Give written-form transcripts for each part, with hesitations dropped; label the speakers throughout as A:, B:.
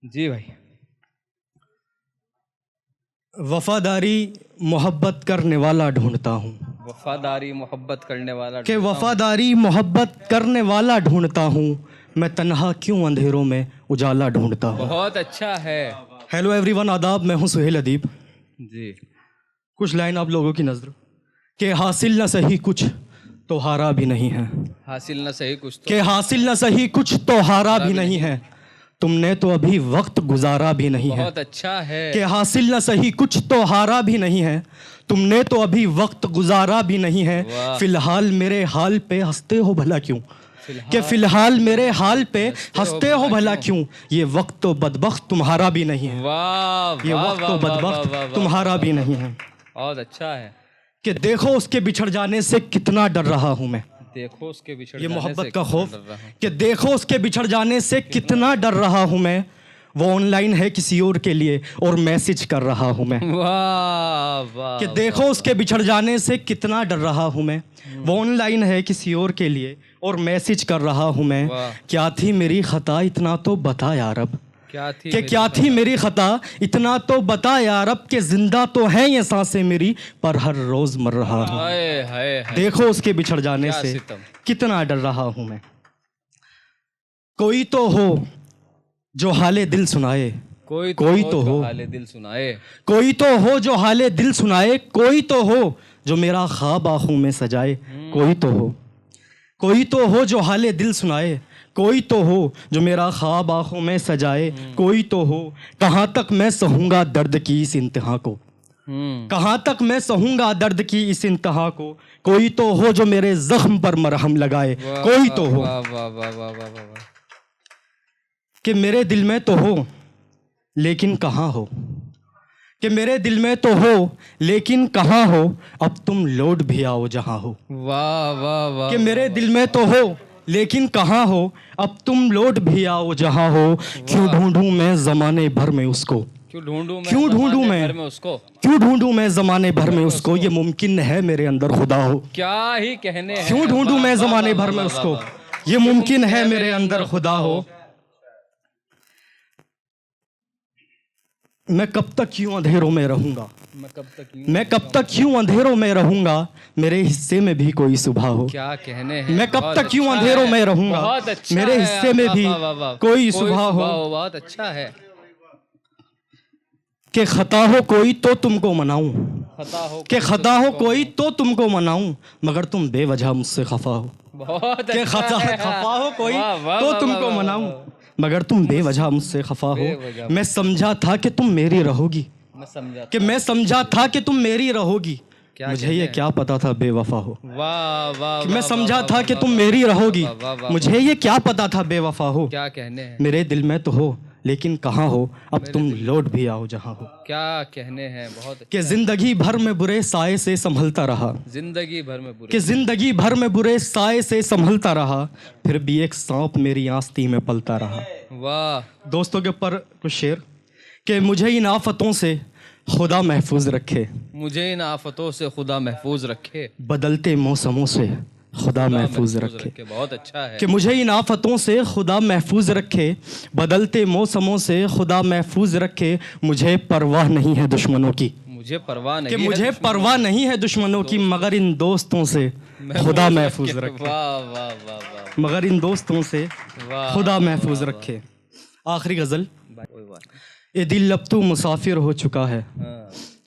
A: جی بھائی.
B: وفاداری محبت کرنے والا ڈھونڈتا ہوں.
A: وفاداری محبت کرنے والا
B: کہ وفاداری محبت کرنے والا ڈھونڈتا ہوں. میں تنہا کیوں اندھیروں میں اجالا ڈھونڈتا ہوں.
A: بہت اچھا ہے.
B: ہیلو ایوری ون، آداب. میں ہوں سہیل ادیب.
A: جی
B: کچھ لائن آپ لوگوں کی نظر. کہ حاصل نہ سہی کچھ تو ہارا بھی نہیں ہے.
A: حاصل نہ صحیح کچھ تو
B: کہ حاصل نہ سہی کچھ تو ہارا بھی نہیں ہے. تم نے تو ابھی وقت گزارا بھی نہیں ہے.
A: بہت اچھا ہے.
B: کہ حاصل نہ سہی کچھ تو ہارا بھی نہیں ہے. تم نے تو ابھی وقت گزارا بھی نہیں ہے.
A: واہ.
B: فی الحال میرے حال پہ ہنستے ہو بھلا کیوں. کہ فی الحال میرے حال پہ ہنستے ہو بھلا کیوں. یہ وقت تو بدبخت تمہارا بھی نہیں ہے.
A: واہ
B: یہ
A: واہ
B: وقت تو
A: واہ واہ
B: بدبخت
A: واہ واہ.
B: تمہارا بھی نہیں ہے.
A: بہت اچھا ہے.
B: کہ دیکھو اس کے بچھڑ جانے سے کتنا ڈر رہا ہوں میں.
A: دیکھو اس کے بچھڑ
B: یہ
A: جانے
B: محبت
A: سے
B: کا
A: کتنا
B: خوف.
A: ڈر رہا ہوں.
B: کہ دیکھو اس کے بچھڑ جانے سے کتنا ڈر رہا ہوں میں. وہ آن لائن ہے کسی اور کے لیے اور میسج کر رہا ہوں میں.
A: واہ واہ.
B: کہ دیکھو اس کے بچھڑ جانے سے کتنا ڈر رہا ہوں میں. وہ آن لائن ہے کسی اور کے لیے اور میسج کر رہا ہوں میں.
A: واہ.
B: کیا تھی میری خطا اتنا تو بتا یار اب.
A: کیا تھی
B: کہ کیا تھی میری خطا اتنا تو بتا یار اب. کہ زندہ تو ہیں یہ سانسیں میری پر ہر روز مر رہا ہوں.
A: ہائے ہائے ہائے.
B: دیکھو اس کے بچھڑ جانے
A: کیا
B: سے
A: ستم.
B: کتنا ڈر رہا ہوں میں. کوئی تو ہو جو حال دل سنائے. کوئی تو ہو.
A: حال دل سنائے.
B: کوئی تو ہو جو حال دل سنائے. کوئی تو ہو جو میرا خواب آنکھوں میں سجائے. کوئی تو ہو. کوئی تو ہو جو حال دل سنائے. کوئی تو ہو جو میرا خواب آنکھوں میں سجائے. کوئی تو ہو. کہاں تک میں سہوں گا درد کی اس انتہا کو. کہاں تک میں سہوں گا درد کی اس انتہا کو. کوئی تو ہو جو میرے زخم پر مرہم لگائے. کوئی تو ہو.
A: واہ واہ واہ واہ واہ واہ.
B: کہ میرے دل میں تو ہو لیکن کہاں ہو. کہ میرے دل میں تو ہو لیکن کہاں ہو. اب تم لوٹ بھی آؤ جہاں ہو.
A: واہ واہ واہ.
B: کہ میرے دل میں تو ہو لیکن کہاں ہو. اب تم لوٹ بھی آؤ جہاں ہو. کیوں ڈھونڈوں میں زمانے بھر میں اس کو.
A: کیوں ڈھونڈوں میں
B: کیوں ڈھونڈوں
A: زمانے
B: میں
A: بھر میں اس کو.
B: کیوں ڈھونڈوں میں زمانے بھر میں اس کو. یہ ممکن ہے میرے اندر خدا ہو.
A: کیا ہی کہنے ہیں.
B: کیوں ڈھونڈوں میں زمانے بھر میں اس کو. یہ ممکن ہے میرے اندر خدا ہو. میں کب تک کیوں اندھیروں میں رہوں گا. میں کب تک کیوں اندھیروں میں رہوں گا. میرے حصے میں بھی کوئی صبح ہو.
A: کیا کہنے ہیں.
B: میں کب تک کیوں اندھیروں میں رہوں گا.
A: بہت اچھا
B: میرے حصے میں بھی کوئی صبح ہو.
A: بہت اچھا ہے.
B: کہ خطا ہو کوئی تو تم کو مناؤں.
A: خطا ہو.
B: کہ خطا ہو کوئی تو تم کو مناؤں. مگر تم بے وجہ مجھ سے خفا ہو.
A: بہت
B: کہ خفا ہو کوئی تو تم کو مناؤں. مگر تم بے وجہ مجھ سے خفا ہو. میں سمجھا تھا کہ تم میری رہو گی. میں سمجھا تھا کہ تم میری رہو گی. مجھے یہ کیا پتا تھا بے وفا ہو.
A: واہ واہ.
B: میں سمجھا تھا کہ تم میری رہو گی. مجھے یہ کیا پتا تھا بے وفا ہو.
A: کیا کہنے ہیں.
B: میرے دل میں تو ہو لیکن کہاں ہو. اب تم لوٹ بھی آؤ جہاں ہو.
A: کیا کہنے ہیں. بہت
B: کہ زندگی بھر میں برے سائے سے سنبھلتا رہا.
A: زندگی بھر میں برے.
B: کہ زندگی بھر میں برے سائے سے سنبھلتا رہا. پھر بھی ایک سانپ میری آستی میں پلتا رہا.
A: واہ.
B: دوستوں کے اوپر کچھ شعر. کہ مجھے ان آفتوں سے خدا محفوظ رکھے.
A: مجھے ان آفتوں سے خدا محفوظ رکھے.
B: بدلتے موسموں سے خدا محفوظ رکھے.
A: بہت اچھا ہے.
B: کہ مجھے ان آفتوں سے خدا محفوظ رکھے. بدلتے موسموں سے خدا محفوظ رکھے. مجھے پرواہ نہیں ہے دشمنوں کی.
A: مجھے پرواہ نہیں.
B: کہ مجھے پرواہ نہیں ہے دشمنوں کی. مگر ان دوستوں سے خدا محفوظ رکھے.
A: واہ واہ واہ واہ.
B: مگر ان دوستوں سے خدا محفوظ رکھے. آخری غزل. اے دل اب تو مسافر ہو چکا ہے.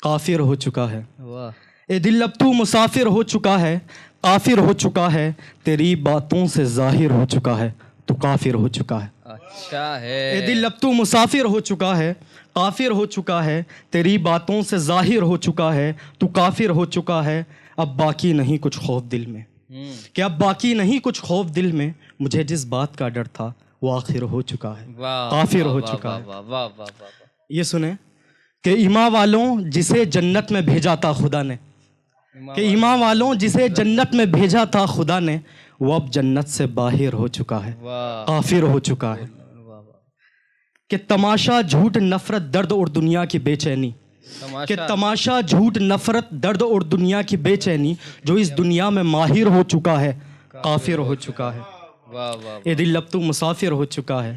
B: کافر ہو چکا ہے.
A: واہ.
B: اے دل اب تو مسافر ہو چکا ہے. کافر ہو چکا ہے. تیری باتوں سے ظاہر ہو چکا ہے. تو کافر ہو چکا ہے.
A: اچھا ہے.
B: اے دل اب تو مسافر ہو چکا ہے. کافر ہو چکا ہے. تیری باتوں سے ظاہر ہو چکا ہے. تو کافر ہو چکا ہے. اب باقی نہیں کچھ خوف دل میں. کہ اب باقی نہیں کچھ خوف دل میں. مجھے جس بات کا ڈر تھا وہ آخر ہو چکا ہے. کافر ہو چکا ہے. یہ سنیں کہ ایمان والوں جسے جنت میں بھیجا تھا خدا نے. کہ ایمان والوں جسے جنت میں بھیجا تھا خدا نے. وہ اب جنت سے باہر ہو چکا ہے. کافر ہو چکا ہے. کہ تماشا جھوٹ نفرت درد اور دنیا کی بے چینی. کہ تماشا جھوٹ نفرت درد اور دنیا کی بے چینی. جو اس دنیا میں ماہر ہو چکا ہے. کافر ہو چکا ہے. اے دل اب تو مسافر ہو چکا ہے.